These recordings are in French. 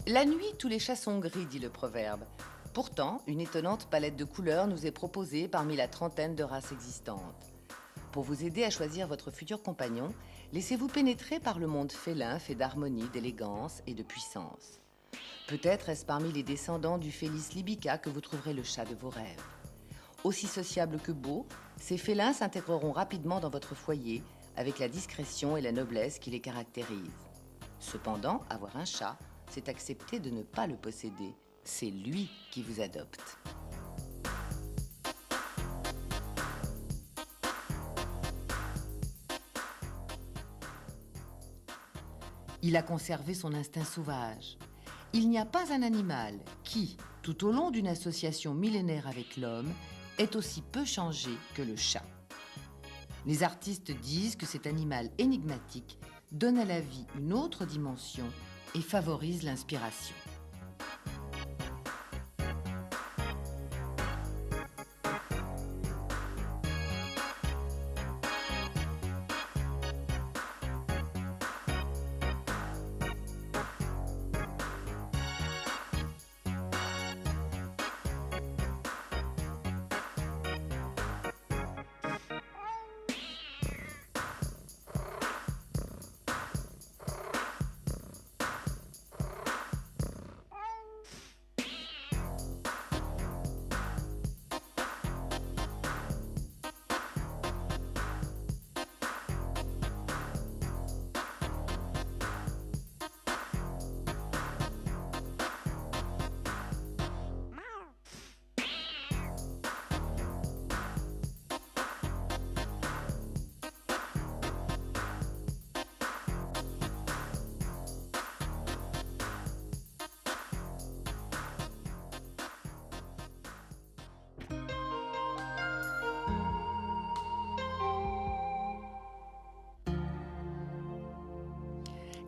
La nuit, tous les chats sont gris, dit le proverbe. Pourtant, une étonnante palette de couleurs nous est proposée parmi la trentaine de races existantes. Pour vous aider à choisir votre futur compagnon, laissez-vous pénétrer par le monde félin fait d'harmonie, d'élégance et de puissance. Peut-être est-ce parmi les descendants du Felis libica que vous trouverez le chat de vos rêves. Aussi sociables que beaux, ces félins s'intégreront rapidement dans votre foyer avec la discrétion et la noblesse qui les caractérisent. Cependant, avoir un chat, c'est accepter de ne pas le posséder. C'est lui qui vous adopte. Il a conservé son instinct sauvage. Il n'y a pas un animal qui, tout au long d'une association millénaire avec l'homme, est aussi peu changé que le chat. Les artistes disent que cet animal énigmatique donne à la vie une autre dimension et favorise l'inspiration.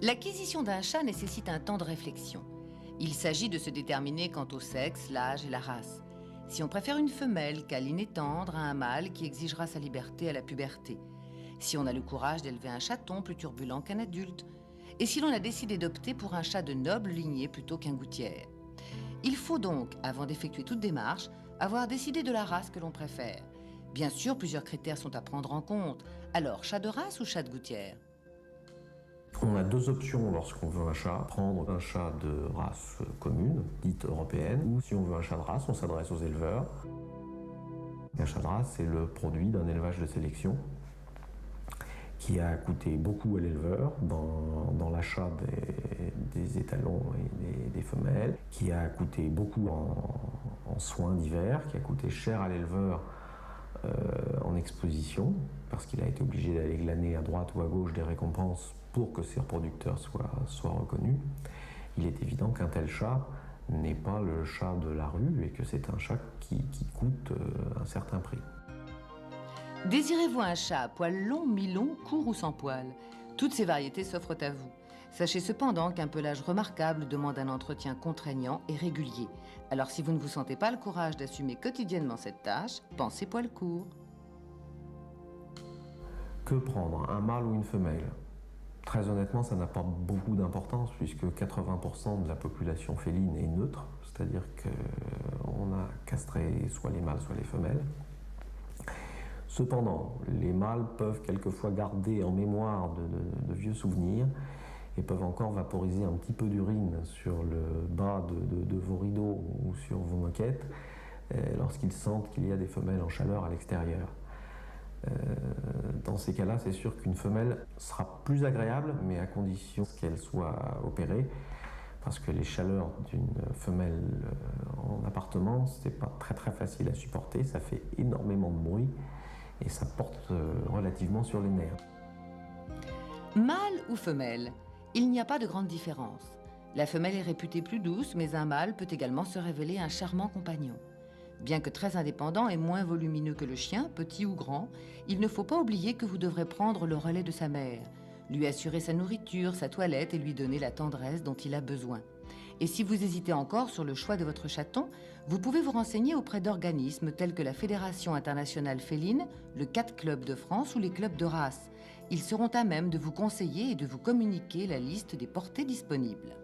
L'acquisition d'un chat nécessite un temps de réflexion. Il s'agit de se déterminer quant au sexe, l'âge et la race. Si on préfère une femelle câline et tendre à un mâle qui exigera sa liberté à la puberté. Si on a le courage d'élever un chaton plus turbulent qu'un adulte. Et si l'on a décidé d'opter pour un chat de noble lignée plutôt qu'un gouttière. Il faut donc, avant d'effectuer toute démarche, avoir décidé de la race que l'on préfère. Bien sûr, plusieurs critères sont à prendre en compte. Alors, chat de race ou chat de gouttière ? On a deux options lorsqu'on veut un chat. Prendre un chat de race commune, dite européenne, ou si on veut un chat de race, on s'adresse aux éleveurs. Un chat de race, c'est le produit d'un élevage de sélection qui a coûté beaucoup à l'éleveur dans l'achat des étalons et des femelles, qui a coûté beaucoup en soins divers, qui a coûté cher à l'éleveur en exposition, parce qu'il a été obligé d'aller glaner à droite ou à gauche des récompenses pour que ses reproducteurs soient reconnus. Il est évident qu'un tel chat n'est pas le chat de la rue et que c'est un chat qui coûte un certain prix. Désirez-vous un chat à poils longs, mi-longs, courts ou sans poils? Toutes ces variétés s'offrent à vous. Sachez cependant qu'un pelage remarquable demande un entretien contraignant et régulier. Alors si vous ne vous sentez pas le courage d'assumer quotidiennement cette tâche, pensez poils courts. Que prendre, un mâle ou une femelle? Très honnêtement, ça n'a pas beaucoup d'importance puisque 80% de la population féline est neutre, c'est-à-dire qu'on a castré soit les mâles, soit les femelles. Cependant, les mâles peuvent quelquefois garder en mémoire de vieux souvenirs et peuvent encore vaporiser un petit peu d'urine sur le bas de vos rideaux ou sur vos moquettes lorsqu'ils sentent qu'il y a des femelles en chaleur à l'extérieur. Dans ces cas-là, c'est sûr qu'une femelle sera plus agréable, mais à condition qu'elle soit opérée, parce que les chaleurs d'une femelle en appartement, c'est pas très facile à supporter, ça fait énormément de bruit et ça porte relativement sur les nerfs. Mâle ou femelle, il n'y a pas de grande différence. La femelle est réputée plus douce, mais un mâle peut également se révéler un charmant compagnon. Bien que très indépendant et moins volumineux que le chien, petit ou grand, il ne faut pas oublier que vous devrez prendre le relais de sa mère, lui assurer sa nourriture, sa toilette et lui donner la tendresse dont il a besoin. Et si vous hésitez encore sur le choix de votre chaton, vous pouvez vous renseigner auprès d'organismes tels que la Fédération internationale féline, le Cat Club de France ou les clubs de race. Ils seront à même de vous conseiller et de vous communiquer la liste des portées disponibles.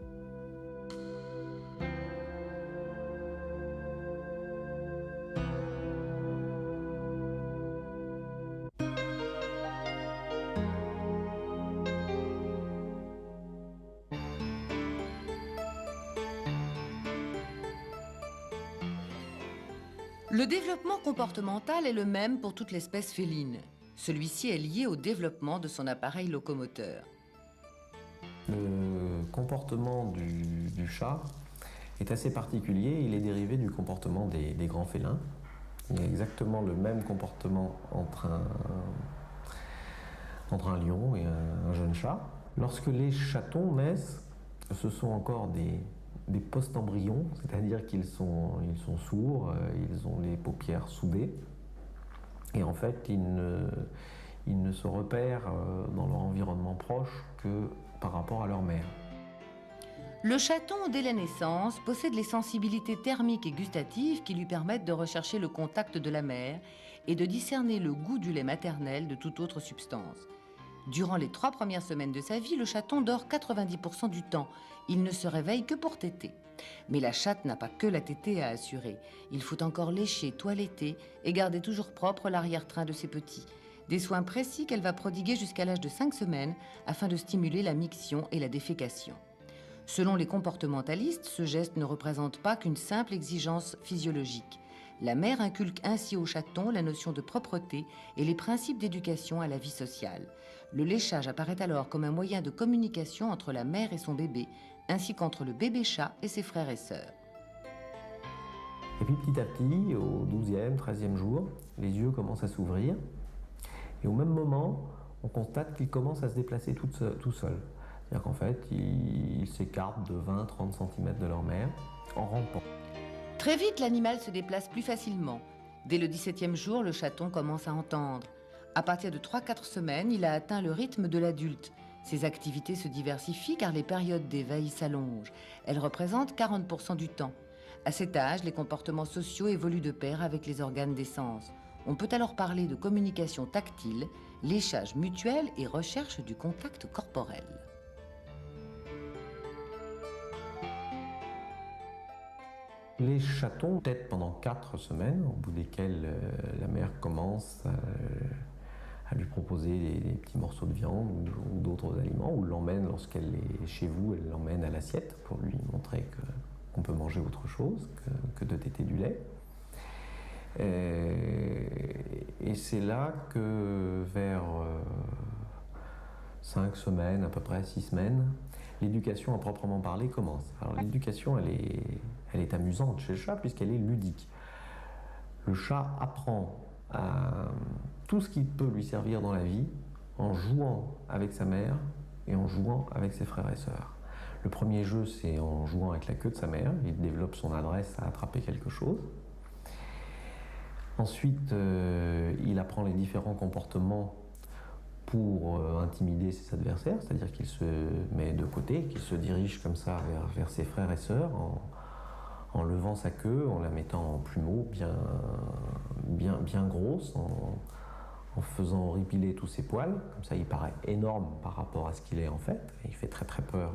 Le développement comportemental est le même pour toute l'espèce féline. Celui-ci est lié au développement de son appareil locomoteur. Le comportement du chat est assez particulier. Il est dérivé du comportement des grands félins. Il y a exactement le même comportement entre un lion et un jeune chat. Lorsque les chatons naissent, ce sont encore des post-embryons, c'est-à-dire qu'ils sont sourds, ils ont les paupières soudées. Et en fait, ils ne se repèrent dans leur environnement proche que par rapport à leur mère. Le chaton, dès la naissance, possède les sensibilités thermiques et gustatives qui lui permettent de rechercher le contact de la mère et de discerner le goût du lait maternel de toute autre substance. Durant les 3 premières semaines de sa vie, le chaton dort 90% du temps. Il ne se réveille que pour téter. Mais la chatte n'a pas que la tétée à assurer. Il faut encore lécher, toiletter et garder toujours propre l'arrière-train de ses petits. Des soins précis qu'elle va prodiguer jusqu'à l'âge de 5 semaines afin de stimuler la miction et la défécation. Selon les comportementalistes, ce geste ne représente pas qu'une simple exigence physiologique. La mère inculque ainsi au chaton la notion de propreté et les principes d'éducation à la vie sociale. Le léchage apparaît alors comme un moyen de communication entre la mère et son bébé, ainsi qu'entre le bébé chat et ses frères et sœurs. Et puis petit à petit, au 12e, 13e jour, les yeux commencent à s'ouvrir. Et au même moment, on constate qu'il commence à se déplacer tout seul. C'est-à-dire qu'en fait, ils s'écartent de 20-30 cm de leur mère en rampant. Très vite, l'animal se déplace plus facilement. Dès le 17e jour, le chaton commence à entendre. À partir de 3-4 semaines, il a atteint le rythme de l'adulte. Ses activités se diversifient car les périodes d'éveil s'allongent. Elles représentent 40% du temps. À cet âge, les comportements sociaux évoluent de pair avec les organes des sens. On peut alors parler de communication tactile, léchage mutuel et recherche du contact corporel. Les chatons tètent pendant 4 semaines, au bout desquelles la mère commence à lui proposer des petits morceaux de viande ou d'autres aliments, ou l'emmène lorsqu'elle est chez vous, elle l'emmène à l'assiette pour lui montrer qu'on peut manger autre chose que de téter du lait. Et c'est là que vers 5 semaines, à peu près 6 semaines, l'éducation à proprement parler commence. Alors l'éducation, elle est amusante chez le chat puisqu'elle est ludique. Le chat apprend tout ce qui peut lui servir dans la vie en jouant avec sa mère et en jouant avec ses frères et sœurs. Le premier jeu, c'est en jouant avec la queue de sa mère. Il développe son adresse à attraper quelque chose. Ensuite, il apprend les différents comportements pour intimider ses adversaires, c'est-à-dire qu'il se met de côté, qu'il se dirige comme ça vers ses frères et sœurs en levant sa queue, en la mettant en plumeau bien grosse, en faisant horripiler tous ses poils. Comme ça, il paraît énorme par rapport à ce qu'il est en fait. Et il fait très très peur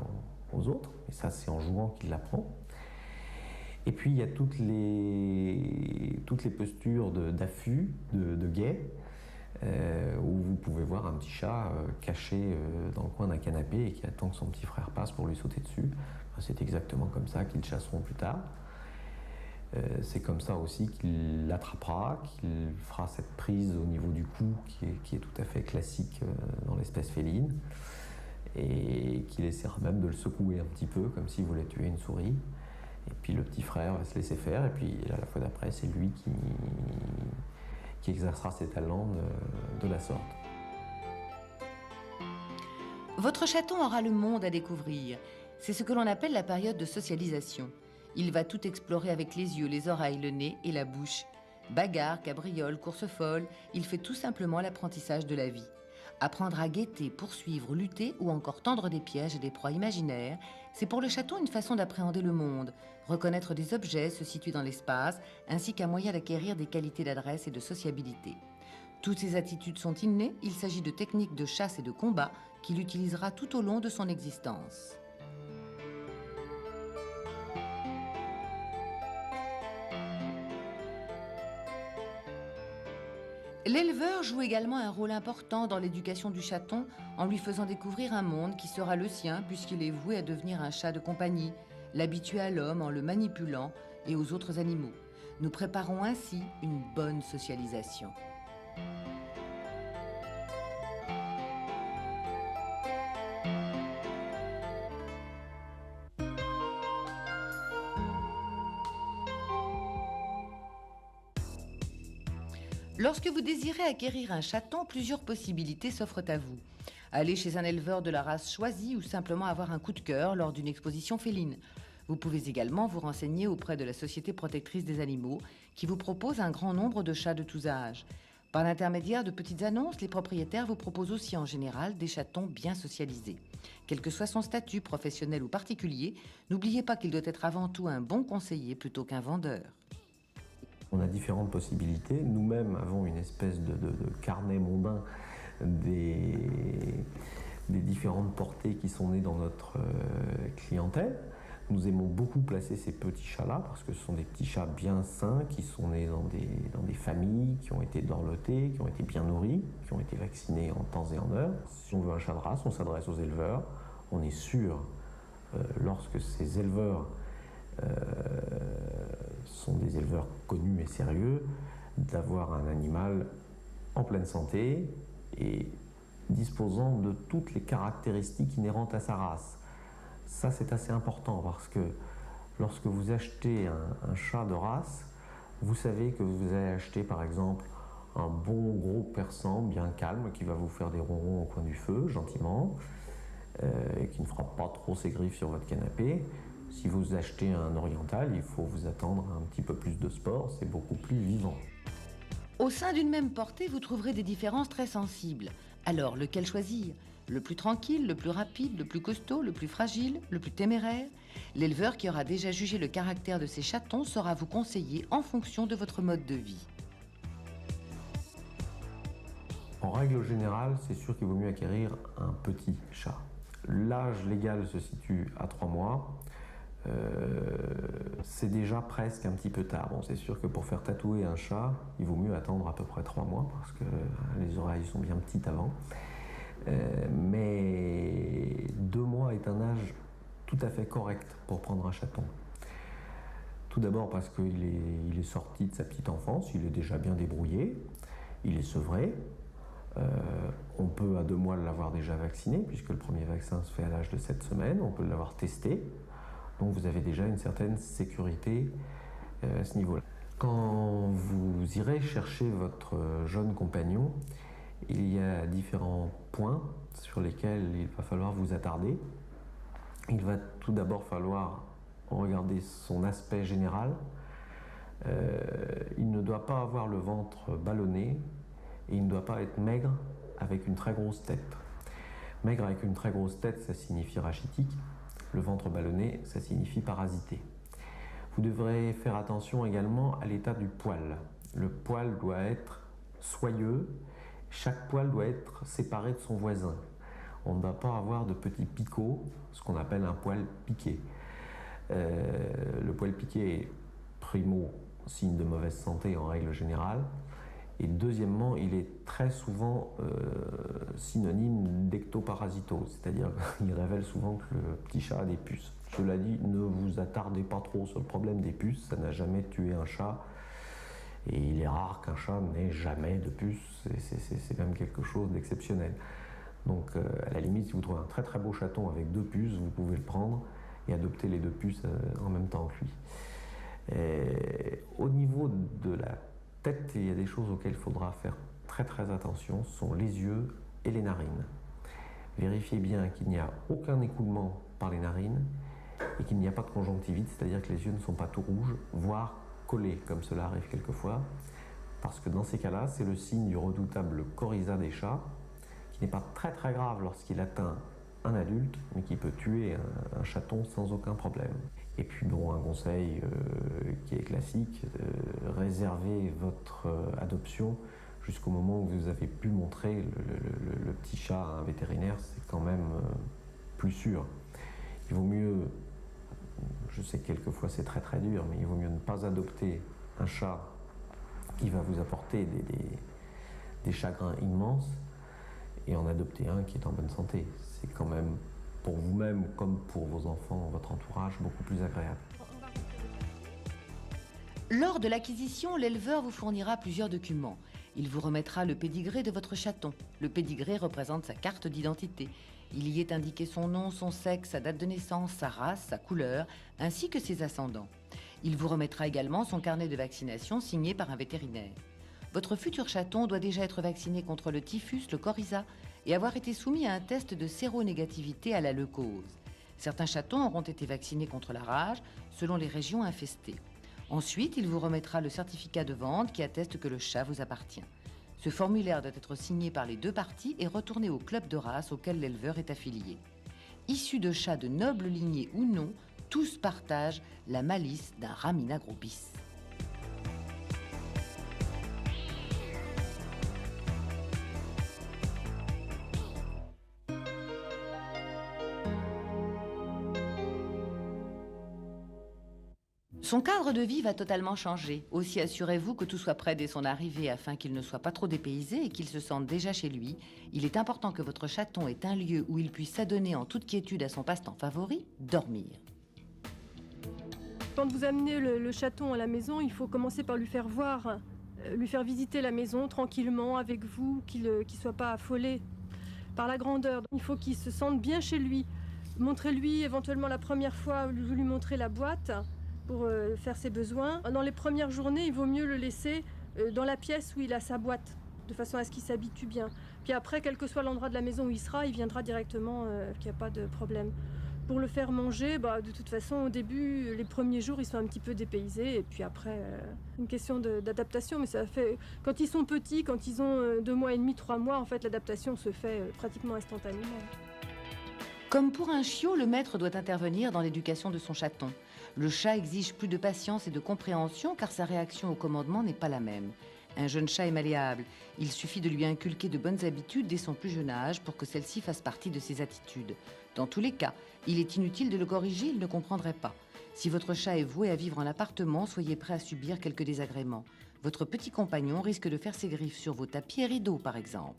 aux autres. Et ça, c'est en jouant qu'il l'apprend. Et puis, il y a toutes les postures d'affût, de guet, où vous pouvez voir un petit chat caché dans le coin d'un canapé et qui attend que son petit frère passe pour lui sauter dessus. C'est exactement comme ça qu'ils chasseront plus tard. C'est comme ça aussi qu'il l'attrapera, qu'il fera cette prise au niveau du cou qui est tout à fait classique dans l'espèce féline, et qu'il essaiera même de le secouer un petit peu comme s'il voulait tuer une souris. Et puis le petit frère va se laisser faire, et puis la fois d'après, c'est lui qui exercera ses talents de la sorte. Votre chaton aura le monde à découvrir. C'est ce que l'on appelle la période de socialisation. Il va tout explorer avec les yeux, les oreilles, le nez et la bouche. Bagarre, cabriole, course folle, il fait tout simplement l'apprentissage de la vie. Apprendre à guetter, poursuivre, lutter ou encore tendre des pièges et des proies imaginaires, c'est pour le chaton une façon d'appréhender le monde, reconnaître des objets se situer dans l'espace, ainsi qu'un moyen d'acquérir des qualités d'adresse et de sociabilité. Toutes ces attitudes sont innées, il s'agit de techniques de chasse et de combat qu'il utilisera tout au long de son existence. L'éleveur joue également un rôle important dans l'éducation du chaton en lui faisant découvrir un monde qui sera le sien puisqu'il est voué à devenir un chat de compagnie, l'habituer à l'homme en le manipulant et aux autres animaux. Nous préparons ainsi une bonne socialisation. Lorsque vous désirez acquérir un chaton, plusieurs possibilités s'offrent à vous. Aller chez un éleveur de la race choisie ou simplement avoir un coup de cœur lors d'une exposition féline. Vous pouvez également vous renseigner auprès de la Société protectrice des animaux qui vous propose un grand nombre de chats de tous âges. Par l'intermédiaire de petites annonces, les propriétaires vous proposent aussi en général des chatons bien socialisés. Quel que soit son statut professionnel ou particulier, n'oubliez pas qu'il doit être avant tout un bon conseiller plutôt qu'un vendeur. On a différentes possibilités. Nous-mêmes avons une espèce de carnet mondain des différentes portées qui sont nées dans notre clientèle. Nous aimons beaucoup placer ces petits chats-là parce que ce sont des petits chats bien sains qui sont nés dans des familles, qui ont été dorlotées, qui ont été bien nourris, qui ont été vaccinés en temps et en heure. Si on veut un chat de race, on s'adresse aux éleveurs. On est sûr, lorsque ces éleveurs sont des éleveurs connus et sérieux, d'avoir un animal en pleine santé et disposant de toutes les caractéristiques inhérentes à sa race. Ça, c'est assez important parce que lorsque vous achetez un chat de race, vous savez que vous allez acheter par exemple un bon gros persan bien calme qui va vous faire des ronrons au coin du feu, gentiment, et qui ne fera pas trop ses griffes sur votre canapé. Si vous achetez un oriental, il faut vous attendre à un petit peu plus de sport, c'est beaucoup plus vivant. Au sein d'une même portée, vous trouverez des différences très sensibles. Alors, lequel choisir ? Le plus tranquille, le plus rapide, le plus costaud, le plus fragile, le plus téméraire ? L'éleveur qui aura déjà jugé le caractère de ses chatons saura vous conseiller en fonction de votre mode de vie. En règle générale, c'est sûr qu'il vaut mieux acquérir un petit chat. L'âge légal se situe à 3 mois. C'est déjà presque un petit peu tard. Bon, c'est sûr que pour faire tatouer un chat, il vaut mieux attendre à peu près 3 mois parce que les oreilles sont bien petites avant. Mais 2 mois est un âge tout à fait correct pour prendre un chaton. Tout d'abord parce qu'il est sorti de sa petite enfance, il est déjà bien débrouillé, il est sevré. On peut à 2 mois l'avoir déjà vacciné puisque le premier vaccin se fait à l'âge de 7 semaines, on peut l'avoir testé. Donc vous avez déjà une certaine sécurité à ce niveau-là. Quand vous irez chercher votre jeune compagnon, il y a différents points sur lesquels il va falloir vous attarder. Il va tout d'abord falloir regarder son aspect général. Il ne doit pas avoir le ventre ballonné et il ne doit pas être maigre avec une très grosse tête. Maigre avec une très grosse tête, ça signifie rachitique. Le ventre ballonné, ça signifie parasité. Vous devrez faire attention également à l'état du poil. Le poil doit être soyeux, chaque poil doit être séparé de son voisin. On ne doit pas avoir de petits picots, ce qu'on appelle un poil piqué. Le poil piqué est primo signe de mauvaise santé en règle générale. Et deuxièmement, il est très souvent synonyme d'ectoparasitose, c'est-à-dire qu'il révèle souvent que le petit chat a des puces. Cela dit, ne vous attardez pas trop sur le problème des puces, ça n'a jamais tué un chat. Et il est rare qu'un chat n'ait jamais de puces, c'est même quelque chose d'exceptionnel. Donc à la limite, si vous trouvez un très très beau chaton avec 2 puces, vous pouvez le prendre et adopter les 2 puces en même temps que lui. Et au niveau de la tête, il y a des choses auxquelles il faudra faire très très attention, ce sont les yeux et les narines. Vérifiez bien qu'il n'y a aucun écoulement par les narines et qu'il n'y a pas de conjonctivite, c'est-à-dire que les yeux ne sont pas tout rouges, voire collés, comme cela arrive quelquefois, parce que dans ces cas-là, c'est le signe du redoutable coryza des chats, qui n'est pas très très grave lorsqu'il atteint un adulte, mais qui peut tuer un chaton sans aucun problème. Et puis bon, un conseil qui est classique, réservez votre adoption jusqu'au moment où vous avez pu montrer le petit chat à un vétérinaire, c'est quand même plus sûr. Il vaut mieux, je sais que quelquefois c'est très très dur, mais il vaut mieux ne pas adopter un chat qui va vous apporter des chagrins immenses et en adopter un qui est en bonne santé. C'est quand même pour vous-même comme pour vos enfants, votre entourage, beaucoup plus agréable. Lors de l'acquisition, l'éleveur vous fournira plusieurs documents. Il vous remettra le pédigré de votre chaton. Le pédigré représente sa carte d'identité. Il y est indiqué son nom, son sexe, sa date de naissance, sa race, sa couleur, ainsi que ses ascendants. Il vous remettra également son carnet de vaccination signé par un vétérinaire. Votre futur chaton doit déjà être vacciné contre le typhus, le coryza et avoir été soumis à un test de séronégativité à la leucose. Certains chatons auront été vaccinés contre la rage selon les régions infestées. Ensuite, il vous remettra le certificat de vente qui atteste que le chat vous appartient. Ce formulaire doit être signé par les deux parties et retourné au club de race auquel l'éleveur est affilié. Issus de chats de noble lignée ou non, tous partagent la malice d'un Ramina Grobis. Son cadre de vie va totalement changer. Aussi assurez-vous que tout soit prêt dès son arrivée afin qu'il ne soit pas trop dépaysé et qu'il se sente déjà chez lui. Il est important que votre chaton ait un lieu où il puisse s'adonner en toute quiétude à son passe-temps favori, dormir. Quand vous amenez le chaton à la maison, il faut commencer par lui faire voir, lui faire visiter la maison tranquillement avec vous, qu'il ne soit pas affolé par la grandeur. Il faut qu'il se sente bien chez lui. Montrez-lui éventuellement la première fois, vous lui montrez la boîte pour faire ses besoins. Dans les premières journées, il vaut mieux le laisser dans la pièce où il a sa boîte, de façon à ce qu'il s'habitue bien. Puis après, quel que soit l'endroit de la maison où il sera, il viendra directement, qu'il n'y a pas de problème. Pour le faire manger, de toute façon, au début, les premiers jours, ils sont un petit peu dépaysés. Et puis après, une question d'adaptation. Mais ça fait, quand ils sont petits, quand ils ont 2 mois et demi, 3 mois, en fait, l'adaptation se fait pratiquement instantanément. Comme pour un chiot, le maître doit intervenir dans l'éducation de son chaton. Le chat exige plus de patience et de compréhension car sa réaction au commandement n'est pas la même. Un jeune chat est malléable. Il suffit de lui inculquer de bonnes habitudes dès son plus jeune âge pour que celle-ci fasse partie de ses attitudes. Dans tous les cas, il est inutile de le corriger, il ne comprendrait pas. Si votre chat est voué à vivre en appartement, soyez prêt à subir quelques désagréments. Votre petit compagnon risque de faire ses griffes sur vos tapis et rideaux, par exemple.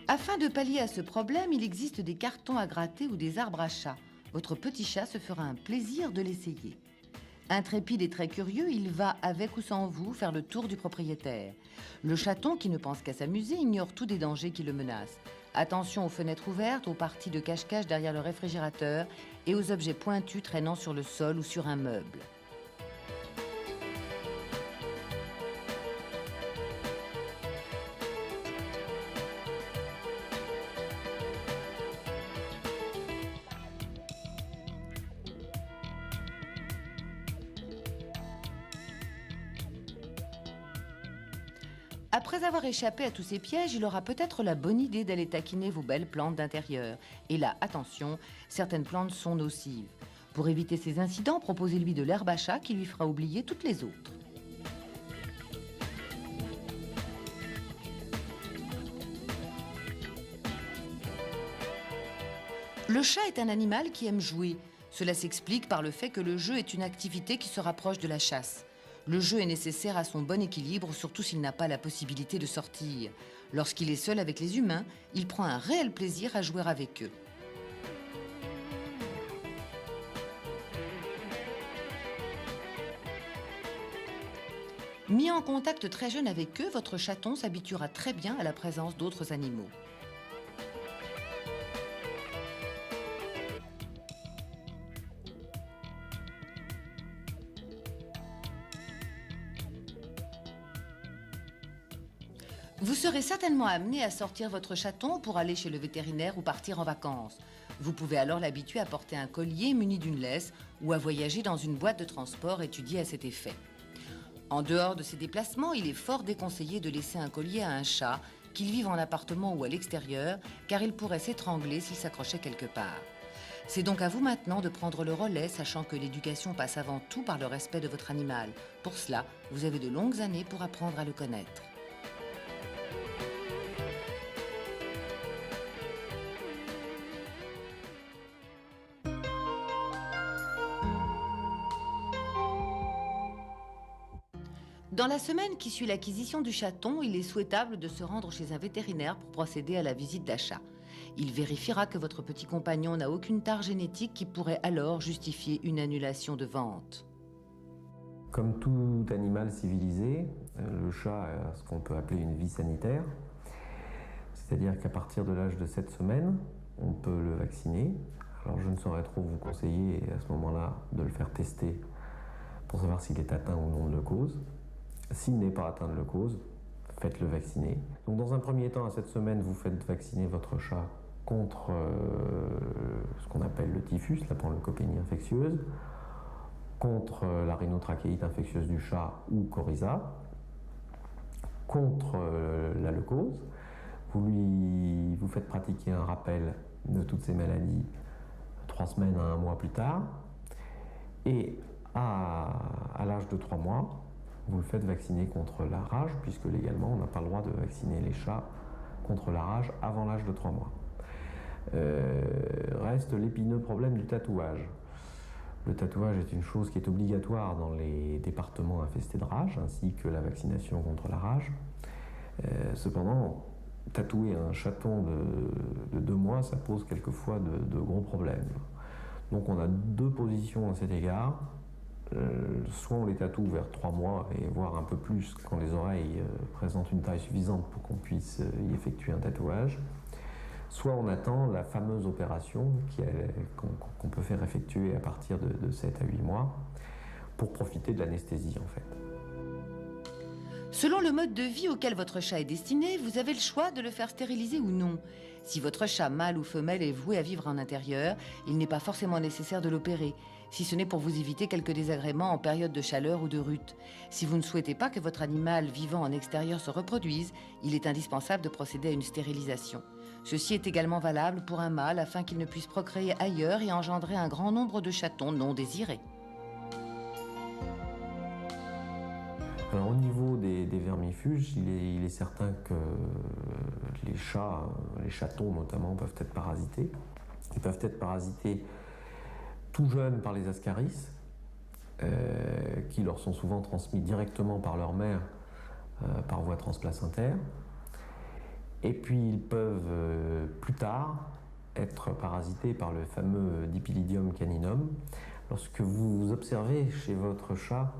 Afin de pallier à ce problème, il existe des cartons à gratter ou des arbres à chat. Votre petit chat se fera un plaisir de l'essayer. Intrépide et très curieux, il va, avec ou sans vous, faire le tour du propriétaire. Le chaton, qui ne pense qu'à s'amuser, ignore tous des dangers qui le menacent. Attention aux fenêtres ouvertes, aux parties de cache-cache derrière le réfrigérateur et aux objets pointus traînant sur le sol ou sur un meuble. Après avoir échappé à tous ces pièges, il aura peut-être la bonne idée d'aller taquiner vos belles plantes d'intérieur. Et là, attention, certaines plantes sont nocives. Pour éviter ces incidents, proposez-lui de l'herbe à chat qui lui fera oublier toutes les autres. Le chat est un animal qui aime jouer. Cela s'explique par le fait que le jeu est une activité qui se rapproche de la chasse. Le jeu est nécessaire à son bon équilibre, surtout s'il n'a pas la possibilité de sortir. Lorsqu'il est seul avec les humains, il prend un réel plaisir à jouer avec eux. Mis en contact très jeune avec eux, votre chaton s'habituera très bien à la présence d'autres animaux. Vous serez certainement amené à sortir votre chaton pour aller chez le vétérinaire ou partir en vacances. Vous pouvez alors l'habituer à porter un collier muni d'une laisse ou à voyager dans une boîte de transport étudiée à cet effet. En dehors de ces déplacements, il est fort déconseillé de laisser un collier à un chat, qu'il vive en appartement ou à l'extérieur, car il pourrait s'étrangler s'il s'accrochait quelque part. C'est donc à vous maintenant de prendre le relais, sachant que l'éducation passe avant tout par le respect de votre animal. Pour cela, vous avez de longues années pour apprendre à le connaître. Dans la semaine qui suit l'acquisition du chaton, il est souhaitable de se rendre chez un vétérinaire pour procéder à la visite d'achat. Il vérifiera que votre petit compagnon n'a aucune tare génétique qui pourrait alors justifier une annulation de vente. Comme tout animal civilisé, le chat a ce qu'on peut appeler une vie sanitaire. C'est-à-dire qu'à partir de l'âge de 7 semaines, on peut le vacciner. Alors je ne saurais trop vous conseiller à ce moment-là de le faire tester pour savoir s'il est atteint ou non de leucose. S'il n'est pas atteint de leucose, faites-le vacciner. Donc dans un premier temps, à 7 semaines, vous faites vacciner votre chat contre ce qu'on appelle le typhus, la panleucopénie infectieuse, contre la rhinotrachéite infectieuse du chat ou coryza, contre la leucose. Vous faites pratiquer un rappel de toutes ces maladies 3 semaines à 1 mois plus tard. Et à l'âge de 3 mois, vous le faites vacciner contre la rage, puisque légalement, on n'a pas le droit de vacciner les chats contre la rage avant l'âge de 3 mois. Reste l'épineux problème du tatouage. Le tatouage est une chose qui est obligatoire dans les départements infestés de rage, ainsi que la vaccination contre la rage. Cependant, tatouer un chaton de 2 mois, ça pose quelquefois de gros problèmes. Donc on a 2 positions à cet égard. Soit on les tatoue vers 3 mois, et voire un peu plus quand les oreilles présentent une taille suffisante pour qu'on puisse y effectuer un tatouage. Soit on attend la fameuse opération qu'on peut faire effectuer à partir de 7 à 8 mois pour profiter de l'anesthésie en fait. Selon le mode de vie auquel votre chat est destiné, vous avez le choix de le faire stériliser ou non. Si votre chat, mâle ou femelle, est voué à vivre en intérieur, il n'est pas forcément nécessaire de l'opérer, si ce n'est pour vous éviter quelques désagréments en période de chaleur ou de rut. Si vous ne souhaitez pas que votre animal vivant en extérieur se reproduise, il est indispensable de procéder à une stérilisation. Ceci est également valable pour un mâle afin qu'il ne puisse procréer ailleurs et engendrer un grand nombre de chatons non désirés. Alors, au niveau des vermifuges, il est certain que les chatons notamment, peuvent être parasités. Ils peuvent être parasités tout jeunes par les ascaris, qui leur sont souvent transmis directement par leur mère par voie transplacentaire. Et puis ils peuvent plus tard être parasités par le fameux Dipylidium caninum. Lorsque vous observez chez votre chat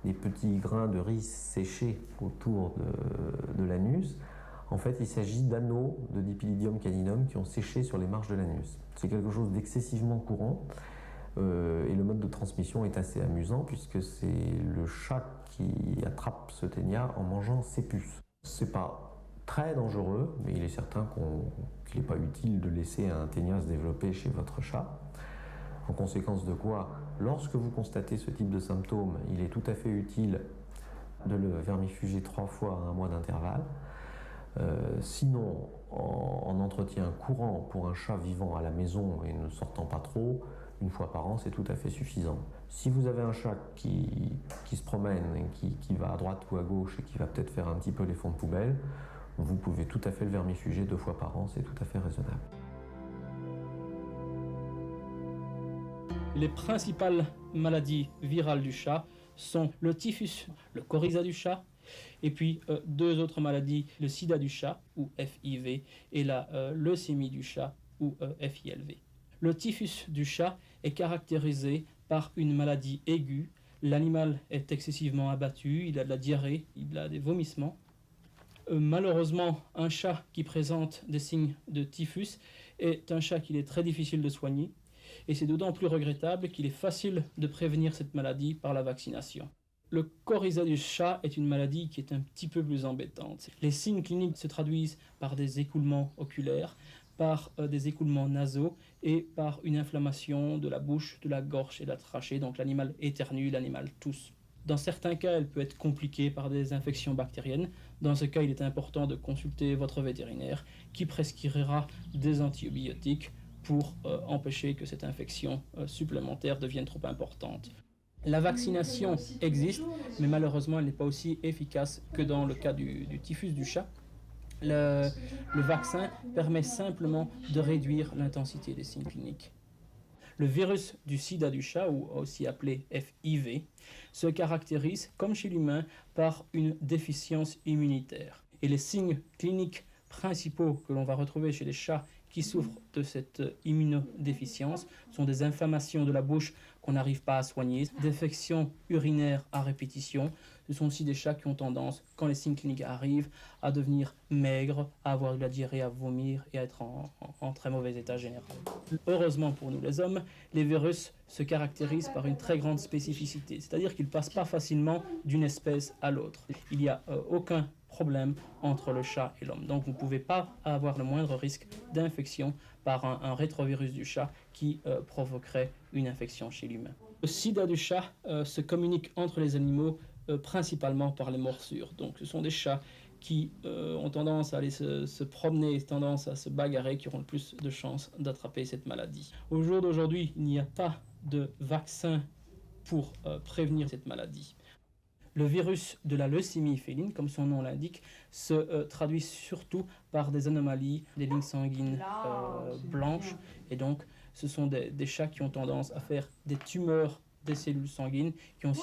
des petits grains de riz séchés autour de l'anus, en fait il s'agit d'anneaux de Dipylidium caninum qui ont séché sur les marges de l'anus. C'est quelque chose d'excessivement courant et le mode de transmission est assez amusant puisque c'est le chat qui attrape ce ténia en mangeant ses puces. C'est pas très dangereux, mais il est certain qu'il n'est pas utile de laisser un ténia se développer chez votre chat. En conséquence de quoi, lorsque vous constatez ce type de symptômes, il est tout à fait utile de le vermifuger 3 fois à 1 mois d'intervalle. Sinon, en entretien courant pour un chat vivant à la maison et ne sortant pas trop, 1 fois par an, c'est tout à fait suffisant. Si vous avez un chat qui se promène et qui va à droite ou à gauche et qui va peut-être faire un petit peu les fonds de poubelle, vous pouvez tout à fait le vermifuger 2 fois par an, c'est tout à fait raisonnable. Les principales maladies virales du chat sont le typhus, le coryza du chat, et puis 2 autres maladies, le sida du chat, ou FIV, et la leucémie du chat, ou FILV. Le typhus du chat est caractérisé par une maladie aiguë. L'animal est excessivement abattu, il a de la diarrhée, il a des vomissements. Malheureusement, un chat qui présente des signes de typhus est un chat qu'il est très difficile de soigner. Et c'est d'autant plus regrettable qu'il est facile de prévenir cette maladie par la vaccination. Le coryza du chat est une maladie qui est un petit peu plus embêtante. Les signes cliniques se traduisent par des écoulements oculaires, par des écoulements nasaux et par une inflammation de la bouche, de la gorge et de la trachée. Donc l'animal éternue, l'animal tousse. Dans certains cas, elle peut être compliquée par des infections bactériennes. Dans ce cas, il est important de consulter votre vétérinaire qui prescrira des antibiotiques pour empêcher que cette infection supplémentaire devienne trop importante. La vaccination existe, mais malheureusement, elle n'est pas aussi efficace que dans le cas du typhus du chat. Le vaccin permet simplement de réduire l'intensité des signes cliniques. Le virus du sida du chat, ou aussi appelé FIV, se caractérise, comme chez l'humain, par une déficience immunitaire. Et les signes cliniques principaux que l'on va retrouver chez les chats qui souffrent de cette immunodéficience sont des inflammations de la bouche qu'on n'arrive pas à soigner, des infections urinaires à répétition. Ce sont aussi des chats qui ont tendance, quand les signes cliniques arrivent, à devenir maigres, à avoir de la diarrhée, à vomir et à être en très mauvais état général. Heureusement pour nous les hommes, les virus se caractérisent par une très grande spécificité, c'est-à-dire qu'ils ne passent pas facilement d'une espèce à l'autre. Il n'y a aucun problème entre le chat et l'homme. Donc vous ne pouvez pas avoir le moindre risque d'infection par un rétrovirus du chat qui provoquerait une infection chez l'humain. Le sida du chat se communique entre les animaux principalement par les morsures. Donc ce sont des chats qui ont tendance à aller se promener, tendance à se bagarrer, qui auront le plus de chances d'attraper cette maladie. Au jour d'aujourd'hui, il n'y a pas de vaccin pour prévenir cette maladie. Le virus de la leucémie féline, comme son nom l'indique, se traduit surtout par des anomalies, des lignes sanguines blanches. Et donc, ce sont des chats qui ont tendance à faire des tumeurs des cellules sanguines, qui ont aussi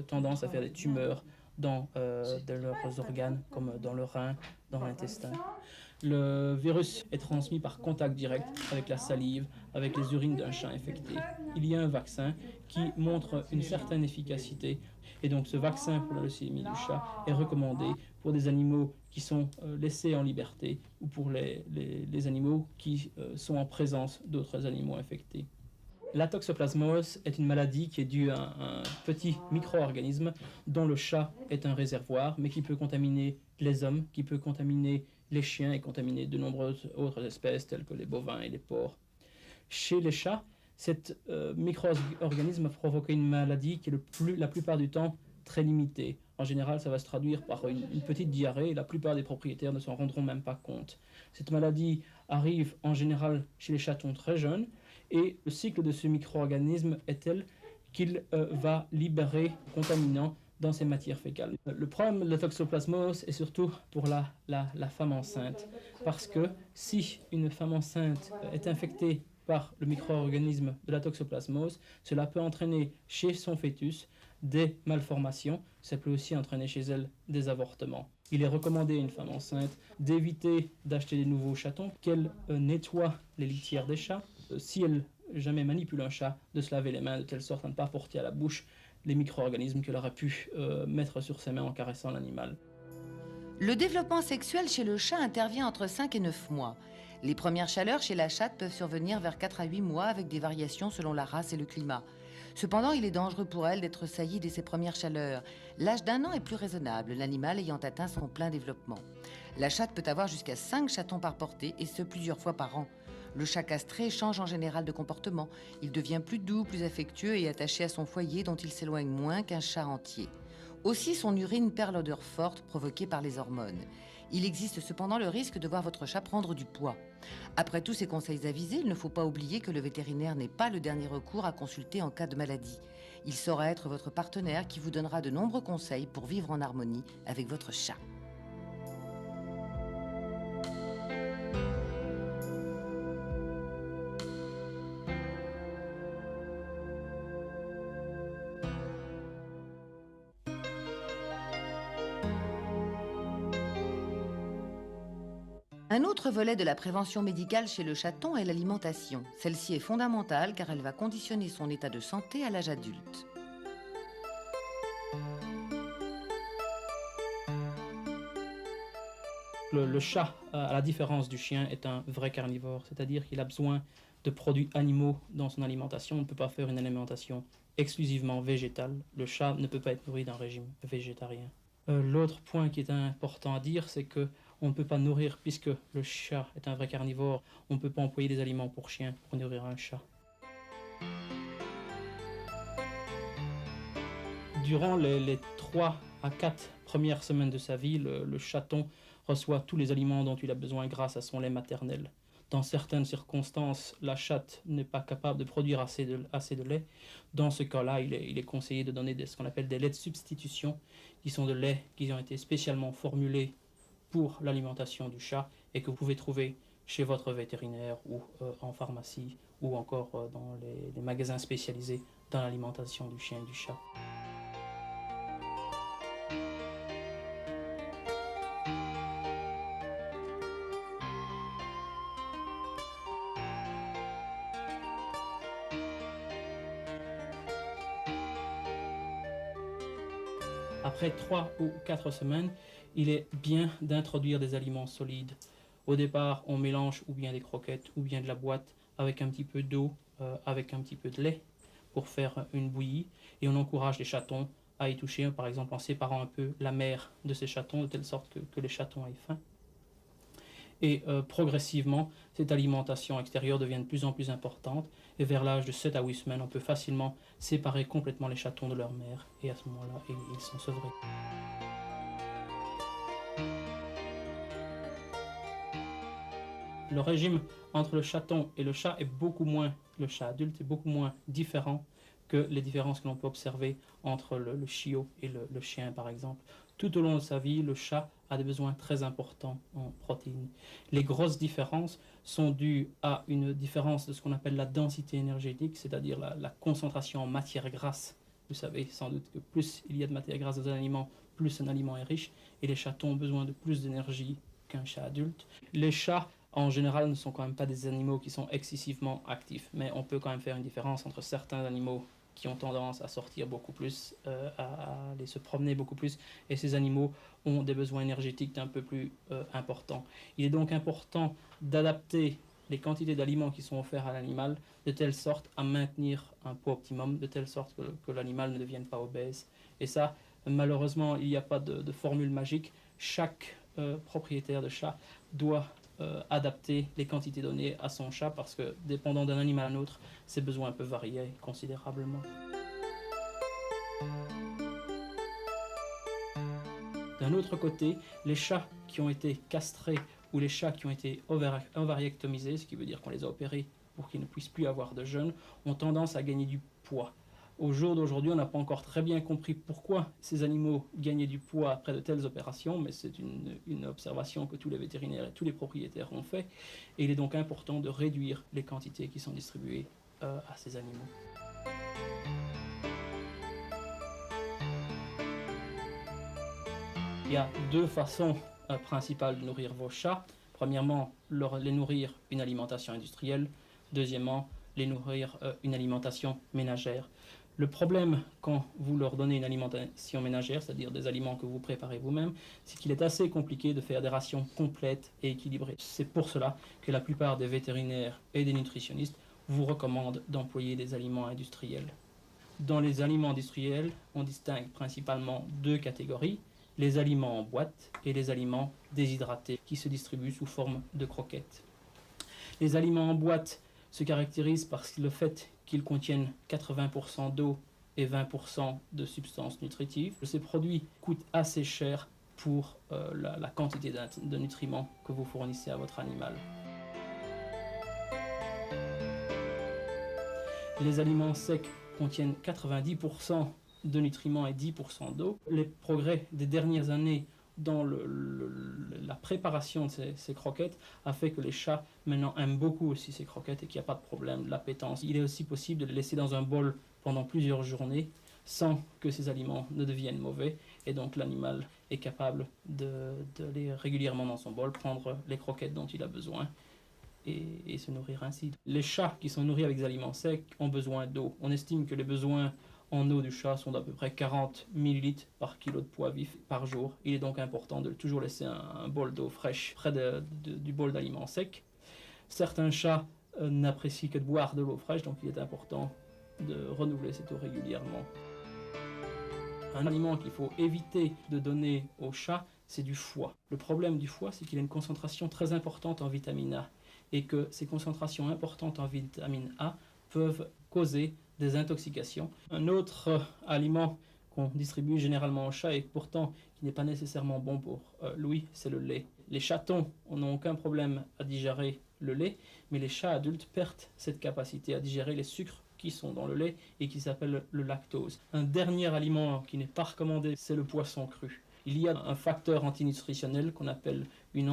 tendance à faire des tumeurs dans leurs organes, comme dans le rein, dans l'intestin. Le virus est transmis par contact direct avec la salive, avec les urines d'un chat infecté. Il y a un vaccin qui montre une certaine efficacité. Et donc ce vaccin pour la leucémie du chat est recommandé pour des animaux qui sont laissés en liberté ou pour les animaux qui sont en présence d'autres animaux infectés. La toxoplasmose est une maladie qui est due à un petit micro-organisme dont le chat est un réservoir, mais qui peut contaminer les hommes, qui peut contaminer les chiens et contaminer de nombreuses autres espèces telles que les bovins et les porcs. Chez les chats, cet micro-organisme a provoqué une maladie qui est la plupart du temps très limitée. En général, ça va se traduire par une petite diarrhée et la plupart des propriétaires ne s'en rendront même pas compte. Cette maladie arrive en général chez les chatons très jeunes et le cycle de ce micro-organisme est tel qu'il va libérer contaminants dans ces matières fécales. Le problème de la toxoplasmose est surtout pour la femme enceinte, parce que si une femme enceinte est infectée par le micro-organisme de la toxoplasmose, cela peut entraîner chez son fœtus des malformations, ça peut aussi entraîner chez elle des avortements. Il est recommandé à une femme enceinte d'éviter d'acheter des nouveaux chatons, qu'elle nettoie les litières des chats, si elle jamais manipule un chat, de se laver les mains de telle sorte à ne pas porter à la bouche les micro-organismes qu'elle aurait pu mettre sur ses mains en caressant l'animal. Le développement sexuel chez le chat intervient entre 5 et 9 mois. Les premières chaleurs chez la chatte peuvent survenir vers 4 à 8 mois avec des variations selon la race et le climat. Cependant, il est dangereux pour elle d'être saillie dès ses premières chaleurs. L'âge d'1 an est plus raisonnable, l'animal ayant atteint son plein développement. La chatte peut avoir jusqu'à 5 chatons par portée et ce plusieurs fois par an. Le chat castré change en général de comportement. Il devient plus doux, plus affectueux et attaché à son foyer dont il s'éloigne moins qu'un chat entier. Aussi, son urine perd l'odeur forte provoquée par les hormones. Il existe cependant le risque de voir votre chat prendre du poids. Après tous ces conseils avisés, il ne faut pas oublier que le vétérinaire n'est pas le dernier recours à consulter en cas de maladie. Il saura être votre partenaire qui vous donnera de nombreux conseils pour vivre en harmonie avec votre chat. Un autre volet de la prévention médicale chez le chaton est l'alimentation. Celle-ci est fondamentale car elle va conditionner son état de santé à l'âge adulte. Le chat, à la différence du chien, est un vrai carnivore, c'est-à-dire qu'il a besoin de produits animaux dans son alimentation. On ne peut pas faire une alimentation exclusivement végétale. Le chat ne peut pas être nourri d'un régime végétarien. L'autre point qui est important à dire, c'est que on ne peut pas nourrir, puisque le chat est un vrai carnivore, on ne peut pas employer des aliments pour chiens pour nourrir un chat. Durant les 3 à 4 premières semaines de sa vie, le chaton reçoit tous les aliments dont il a besoin grâce à son lait maternel. Dans certaines circonstances, la chatte n'est pas capable de produire assez de lait. Dans ce cas-là, il est conseillé de donner ce qu'on appelle des laits de substitution, qui sont de laits qui ont été spécialement formulés pour l'alimentation du chat et que vous pouvez trouver chez votre vétérinaire ou en pharmacie ou encore dans les magasins spécialisés dans l'alimentation du chien et du chat. Après 3 ou 4 semaines, il est bien d'introduire des aliments solides. Au départ, on mélange ou bien des croquettes ou bien de la boîte avec un petit peu d'eau, avec un petit peu de lait pour faire une bouillie. Et on encourage les chatons à y toucher, par exemple en séparant un peu la mère de ces chatons, de telle sorte que les chatons aient faim. Et progressivement, cette alimentation extérieure devient de plus en plus importante. Et vers l'âge de 7 à 8 semaines, on peut facilement séparer complètement les chatons de leur mère. Et à ce moment-là, ils sont sevrés. Le régime entre le chaton et le chat est beaucoup moins, le chat adulte est beaucoup moins différent que les différences que l'on peut observer entre le chiot et le chien, par exemple. Tout au long de sa vie, le chat a des besoins très importants en protéines. Les grosses différences sont dues à une différence de ce qu'on appelle la densité énergétique, c'est-à-dire la concentration en matière grasse. Vous savez sans doute que plus il y a de matière grasse dans un aliment, plus un aliment est riche, et les chatons ont besoin de plus d'énergie qu'un chat adulte. Les chats, en général, ne sont quand même pas des animaux qui sont excessivement actifs, mais on peut quand même faire une différence entre certains animaux qui ont tendance à sortir beaucoup plus, à aller se promener beaucoup plus, et ces animaux ont des besoins énergétiques un peu plus importants. Il est donc important d'adapter les quantités d'aliments qui sont offerts à l'animal de telle sorte à maintenir un poids optimum, de telle sorte que l'animal ne devienne pas obèse. Et ça, malheureusement, il n'y a pas de formule magique. Chaque propriétaire de chat doit adapter les quantités données à son chat parce que, dépendant d'un animal à un autre, ses besoins peuvent varier considérablement. D'un autre côté, les chats qui ont été castrés ou les chats qui ont été ovariectomisés, ce qui veut dire qu'on les a opérés pour qu'ils ne puissent plus avoir de jeunes, ont tendance à gagner du poids. Au jour d'aujourd'hui, on n'a pas encore très bien compris pourquoi ces animaux gagnaient du poids après de telles opérations, mais c'est une observation que tous les vétérinaires et tous les propriétaires ont fait. Et il est donc important de réduire les quantités qui sont distribuées à ces animaux. Il y a deux façons principales de nourrir vos chats. Premièrement, les nourrir une alimentation industrielle. Deuxièmement, les nourrir une alimentation ménagère. Le problème quand vous leur donnez une alimentation ménagère, c'est-à-dire des aliments que vous préparez vous-même, c'est qu'il est assez compliqué de faire des rations complètes et équilibrées. C'est pour cela que la plupart des vétérinaires et des nutritionnistes vous recommandent d'employer des aliments industriels. Dans les aliments industriels, on distingue principalement deux catégories, les aliments en boîte et les aliments déshydratés qui se distribuent sous forme de croquettes. Les aliments en boîte se caractérisent par le fait qu'ils contiennent 80% d'eau et 20% de substances nutritives. Ces produits coûtent assez cher pour la quantité de nutriments que vous fournissez à votre animal. Les aliments secs contiennent 90% de nutriments et 10% d'eau. Les progrès des dernières années dans la préparation de ces croquettes a fait que les chats maintenant aiment beaucoup aussi ces croquettes et qu'il n'y a pas de problème de l'appétence. Il est aussi possible de les laisser dans un bol pendant plusieurs journées sans que ces aliments ne deviennent mauvais et donc l'animal est capable d'aller régulièrement dans son bol, prendre les croquettes dont il a besoin et se nourrir ainsi. Les chats qui sont nourris avec des aliments secs ont besoin d'eau. On estime que les besoins en eau du chat sont d'à peu près 40 ml par kilo de poids vif par jour. Il est donc important de toujours laisser un bol d'eau fraîche près du bol d'aliments secs. Certains chats n'apprécient que de boire de l'eau fraîche, donc il est important de renouveler cette eau régulièrement. Un aliment qu'il faut éviter de donner au chat, c'est du foie. Le problème du foie, c'est qu'il a une concentration très importante en vitamine A et que ces concentrations importantes en vitamine A peuvent causer des intoxications. Un autre aliment qu'on distribue généralement aux chats et pourtant qui n'est pas nécessairement bon pour Louis, c'est le lait. Les chatons n'ont aucun problème à digérer le lait, mais les chats adultes perdent cette capacité à digérer les sucres qui sont dans le lait et qui s'appelle le lactose. Un dernier aliment qui n'est pas recommandé, c'est le poisson cru. Il y a un facteur antinutritionnel qu'on appelle une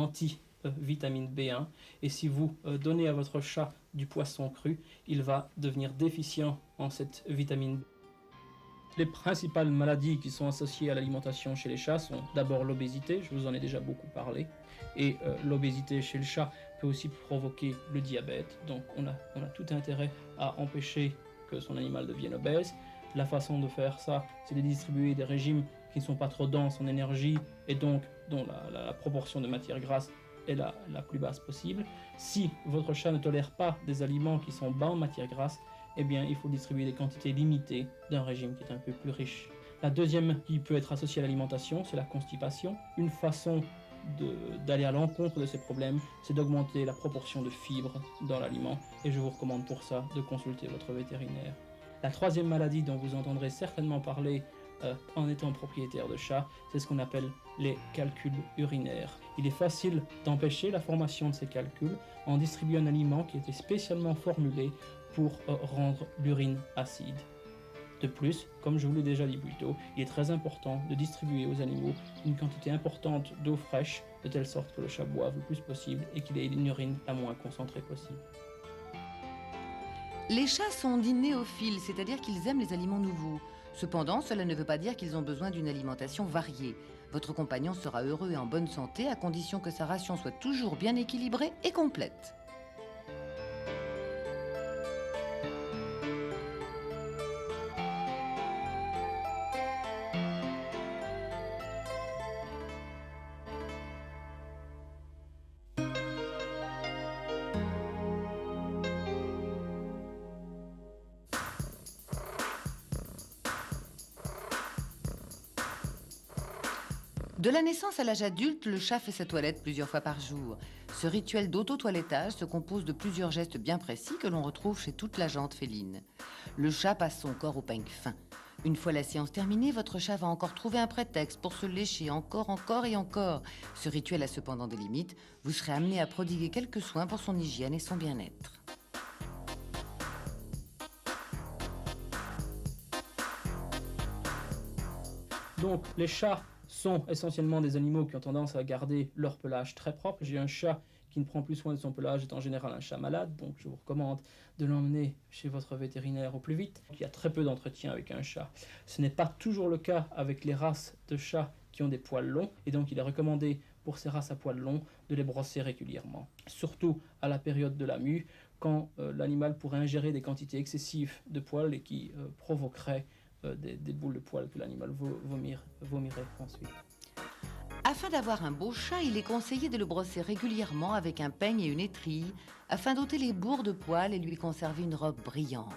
vitamine B1. Et si vous donnez à votre chat du poisson cru, il va devenir déficient en cette vitamine B. Les principales maladies qui sont associées à l'alimentation chez les chats sont d'abord l'obésité, je vous en ai déjà beaucoup parlé, et l'obésité chez le chat peut aussi provoquer le diabète, donc on a tout intérêt à empêcher que son animal devienne obèse. La façon de faire ça, c'est de distribuer des régimes qui ne sont pas trop denses en énergie et donc dont la proportion de matière grasse est la plus basse possible. Si votre chat ne tolère pas des aliments qui sont bas en matière grasse, eh bien, il faut distribuer des quantités limitées d'un régime qui est un peu plus riche. La deuxième qui peut être associée à l'alimentation, c'est la constipation. Une façon d'aller à l'encontre de ces problèmes, c'est d'augmenter la proportion de fibres dans l'aliment, et je vous recommande pour ça de consulter votre vétérinaire. La troisième maladie dont vous entendrez certainement parler en étant propriétaire de chat, c'est ce qu'on appelle les calculs urinaires. Il est facile d'empêcher la formation de ces calculs en distribuant un aliment qui était spécialement formulé pour rendre l'urine acide. De plus, comme je vous l'ai déjà dit plus tôt, il est très important de distribuer aux animaux une quantité importante d'eau fraîche, de telle sorte que le chat boive le plus possible et qu'il ait une urine la moins concentrée possible. Les chats sont dits néophiles, c'est-à-dire qu'ils aiment les aliments nouveaux. Cependant, cela ne veut pas dire qu'ils ont besoin d'une alimentation variée. Votre compagnon sera heureux et en bonne santé à condition que sa ration soit toujours bien équilibrée et complète. De la naissance à l'âge adulte, le chat fait sa toilette plusieurs fois par jour. Ce rituel d'auto-toilettage se compose de plusieurs gestes bien précis que l'on retrouve chez toute la gente féline. Le chat passe son corps au peigne fin. Une fois la séance terminée, votre chat va encore trouver un prétexte pour se lécher encore et encore. Ce rituel a cependant des limites. Vous serez amené à prodiguer quelques soins pour son hygiène et son bien-être. Donc les chats sont essentiellement des animaux qui ont tendance à garder leur pelage très propre. J'ai un chat qui ne prend plus soin de son pelage, est en général un chat malade, donc je vous recommande de l'emmener chez votre vétérinaire au plus vite. Il y a très peu d'entretien avec un chat. Ce n'est pas toujours le cas avec les races de chats qui ont des poils longs, et donc il est recommandé pour ces races à poils longs de les brosser régulièrement. Surtout à la période de la mue, quand l'animal pourrait ingérer des quantités excessives de poils et qui provoqueraient des boules de poils que l'animal vomirait ensuite. Afin d'avoir un beau chat, il est conseillé de le brosser régulièrement avec un peigne et une étrille afin d'ôter les bourres de poils et lui conserver une robe brillante.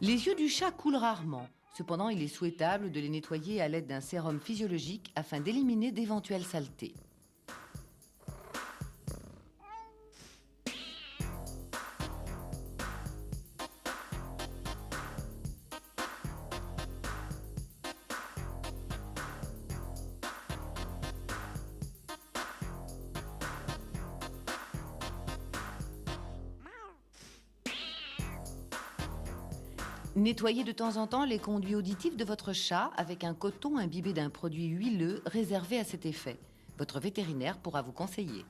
Les yeux du chat coulent rarement. Cependant, il est souhaitable de les nettoyer à l'aide d'un sérum physiologique afin d'éliminer d'éventuelles saletés. Nettoyez de temps en temps les conduits auditifs de votre chat avec un coton imbibé d'un produit huileux réservé à cet effet. Votre vétérinaire pourra vous conseiller.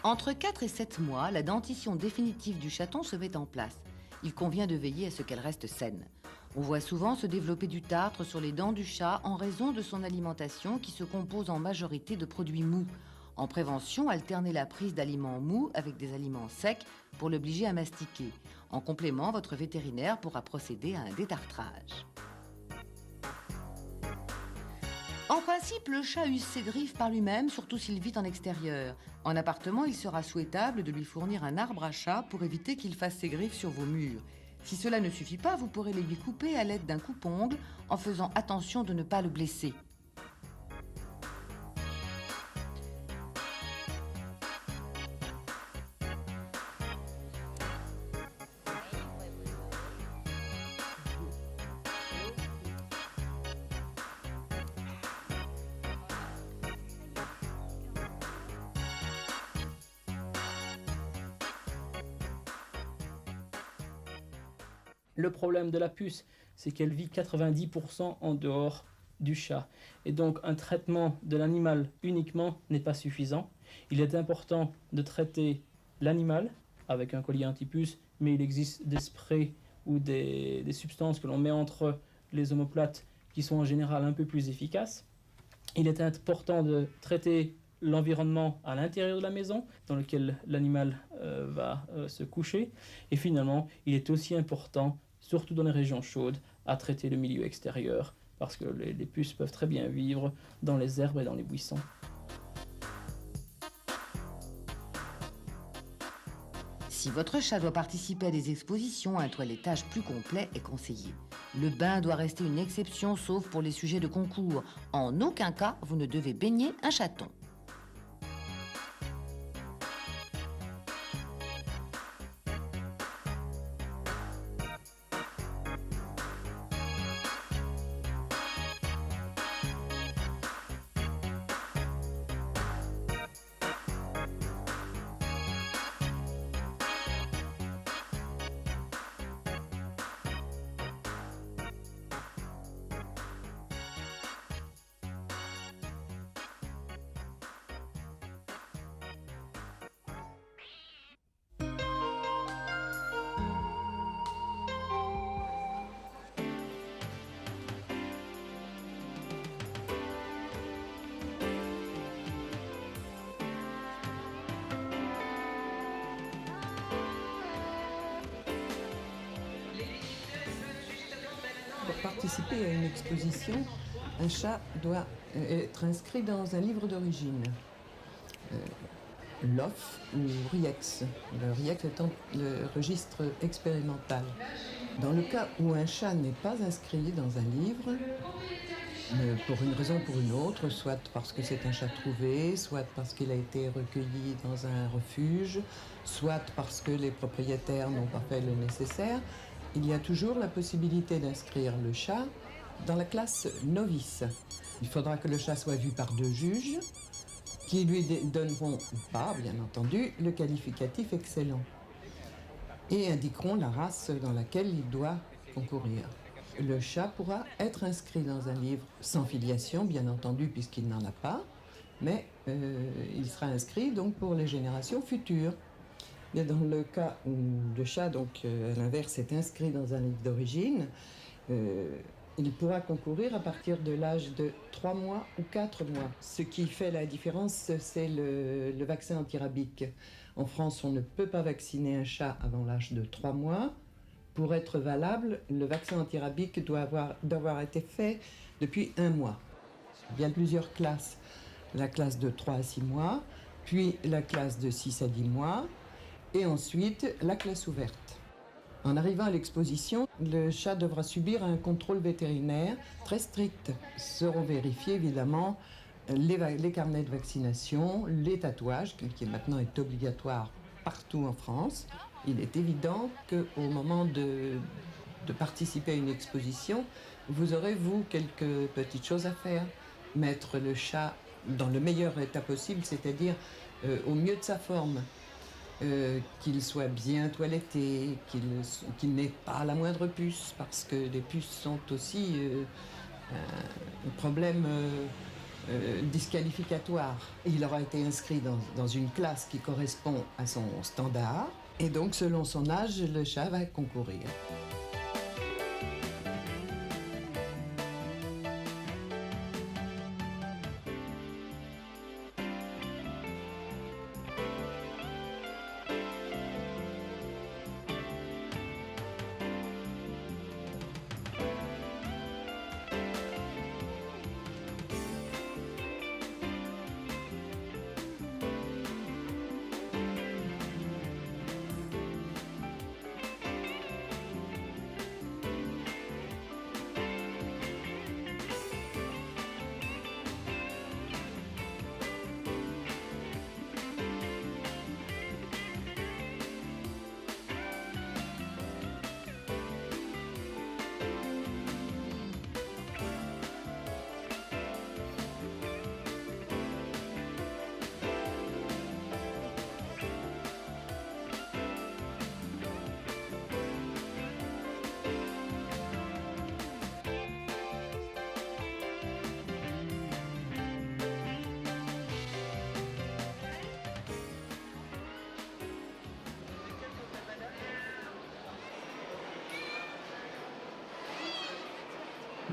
Entre 4 et 7 mois, la dentition définitive du chaton se met en place. Il convient de veiller à ce qu'elle reste saine. On voit souvent se développer du tartre sur les dents du chat en raison de son alimentation qui se compose en majorité de produits mous. En prévention, alternez la prise d'aliments mous avec des aliments secs pour l'obliger à mastiquer. En complément, votre vétérinaire pourra procéder à un détartrage. En principe, le chat use ses griffes par lui-même, surtout s'il vit en extérieur. En appartement, il sera souhaitable de lui fournir un arbre à chat pour éviter qu'il fasse ses griffes sur vos murs. Si cela ne suffit pas, vous pourrez les lui couper à l'aide d'un coupe-ongle en faisant attention de ne pas le blesser. Le problème de la puce, c'est qu'elle vit 90% en dehors du chat. Et donc un traitement de l'animal uniquement n'est pas suffisant. Il est important de traiter l'animal avec un collier antipuce, mais il existe des sprays ou des substances que l'on met entre les omoplates qui sont en général un peu plus efficaces. Il est important de traiter l'environnement à l'intérieur de la maison dans lequel l'animal va se coucher. Et finalement, il est aussi important, surtout dans les régions chaudes, à traiter le milieu extérieur parce que les puces peuvent très bien vivre dans les herbes et dans les buissons. Si votre chat doit participer à des expositions, un toilettage plus complet est conseillé. Le bain doit rester une exception, sauf pour les sujets de concours. En aucun cas, vous ne devez baigner un chaton. Pour participer à une exposition, un chat doit être inscrit dans un livre d'origine, LOF ou RIEX, le RIEX étant le registre expérimental. Dans le cas où un chat n'est pas inscrit dans un livre, pour une raison ou pour une autre, soit parce que c'est un chat trouvé, soit parce qu'il a été recueilli dans un refuge, soit parce que les propriétaires n'ont pas fait le nécessaire, il y a toujours la possibilité d'inscrire le chat dans la classe novice. Il faudra que le chat soit vu par 2 juges qui lui donneront, ou pas bien entendu, le qualificatif excellent et indiqueront la race dans laquelle il doit concourir. Le chat pourra être inscrit dans un livre sans filiation, bien entendu, puisqu'il n'en a pas, mais il sera inscrit donc pour les générations futures. Et dans le cas où le chat, donc à l'inverse, est inscrit dans un livre d'origine, il pourra concourir à partir de l'âge de 3 mois ou 4 mois. Ce qui fait la différence, c'est le vaccin antirabique. En France, on ne peut pas vacciner un chat avant l'âge de 3 mois. Pour être valable, le vaccin antirabique doit avoir été fait depuis 1 mois. Il y a plusieurs classes. La classe de 3 à 6 mois, puis la classe de 6 à 10 mois, et ensuite la classe ouverte. En arrivant à l'exposition, le chat devra subir un contrôle vétérinaire très strict. Seront vérifiés évidemment les carnets de vaccination, les tatouages, qui maintenant est obligatoire partout en France. Il est évident qu'au moment de participer à une exposition, vous aurez, vous, quelques petites choses à faire. Mettre le chat dans le meilleur état possible, c'est-à-dire au mieux de sa forme. Qu'il soit bien toiletté, qu'il n'ait pas la moindre puce, parce que les puces sont aussi un problème disqualificatoire. Il aura été inscrit dans une classe qui correspond à son standard, et donc selon son âge, le chat va concourir.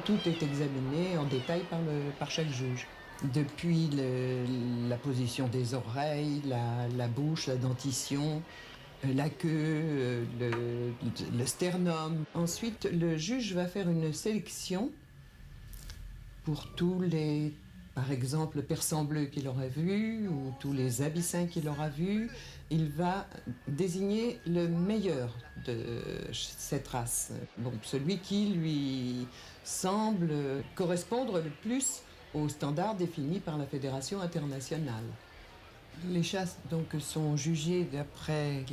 tout est examiné en détail par chaque juge. Depuis la position des oreilles, la bouche, la dentition, la queue, le sternum. Ensuite, le juge va faire une sélection pour tous les, par exemple, persans bleus qu'il aura vus ou tous les abyssins qu'il aura vus. Il va désigner le meilleur de cette race. Bon, celui qui lui semble correspondre le plus aux standards définis par la Fédération internationale. Les chats donc, sont jugés d'après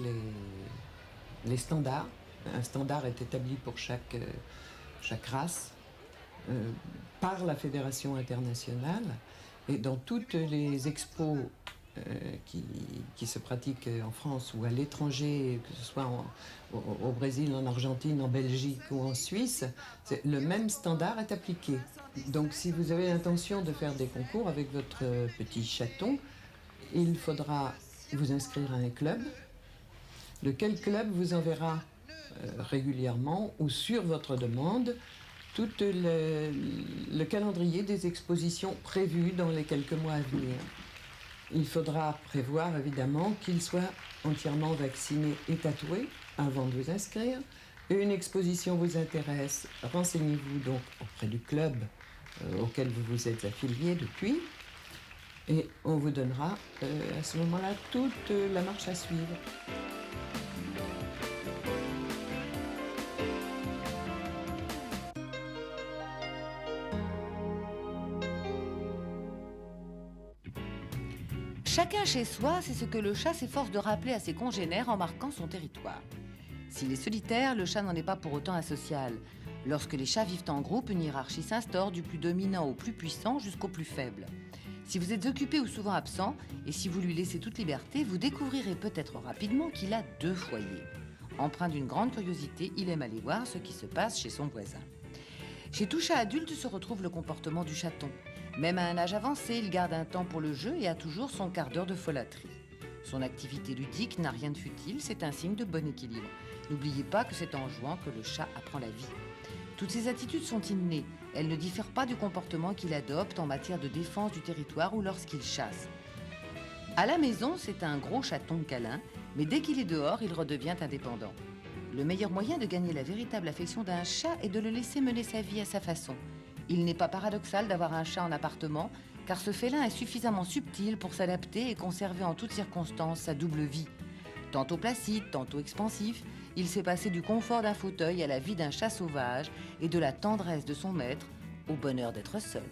les standards. Un standard est établi pour chaque race par la Fédération internationale. Et dans toutes les expos qui se pratiquent en France ou à l'étranger, que ce soit au Brésil, en Argentine, en Belgique ou en Suisse, le même standard est appliqué. Donc si vous avez l'intention de faire des concours avec votre petit chaton, il faudra vous inscrire à un club, lequel club vous enverra régulièrement ou sur votre demande tout le calendrier des expositions prévues dans les quelques mois à venir. Il faudra prévoir évidemment qu'il soit entièrement vacciné et tatoué avant de vous inscrire. Une exposition vous intéresse, renseignez-vous donc auprès du club auquel vous vous êtes affilié depuis et on vous donnera à ce moment-là toute la marche à suivre. Chacun chez soi, c'est ce que le chat s'efforce de rappeler à ses congénères en marquant son territoire. S'il est solitaire, le chat n'en est pas pour autant asocial. Lorsque les chats vivent en groupe, une hiérarchie s'instaure du plus dominant au plus puissant jusqu'au plus faible. Si vous êtes occupé ou souvent absent, et si vous lui laissez toute liberté, vous découvrirez peut-être rapidement qu'il a 2 foyers. Empreint d'une grande curiosité, il aime aller voir ce qui se passe chez son voisin. Chez tout chat adulte se retrouve le comportement du chaton. Même à un âge avancé, il garde un temps pour le jeu et a toujours son quart d'heure de folâterie. Son activité ludique n'a rien de futile, c'est un signe de bon équilibre. N'oubliez pas que c'est en jouant que le chat apprend la vie. Toutes ces attitudes sont innées. Elles ne diffèrent pas du comportement qu'il adopte en matière de défense du territoire ou lorsqu'il chasse. À la maison, c'est un gros chaton câlin, mais dès qu'il est dehors, il redevient indépendant. Le meilleur moyen de gagner la véritable affection d'un chat est de le laisser mener sa vie à sa façon. Il n'est pas paradoxal d'avoir un chat en appartement, car ce félin est suffisamment subtil pour s'adapter et conserver en toutes circonstances sa double vie. Tantôt placide, tantôt expansif, il s'est passé du confort d'un fauteuil à la vie d'un chat sauvage et de la tendresse de son maître au bonheur d'être seul.